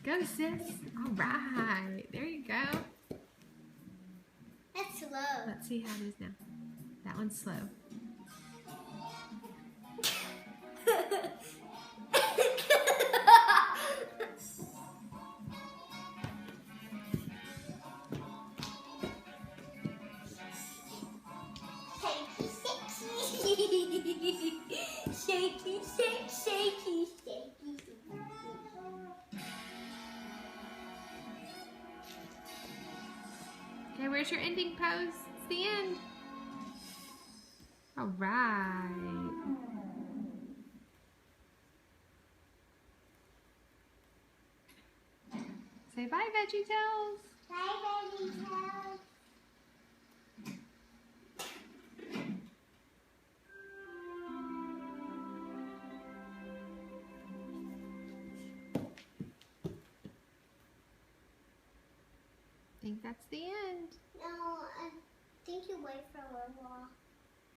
Go, sis. All right. There you go. That's slow. Let's see how it is now. That one's slow. Shaky, shake, shaky, shaky. Okay, where's your ending pose? It's the end. All right. Say bye, VeggieTales. Bye, baby toes. I think that's the end. No, I think you wait for a little while.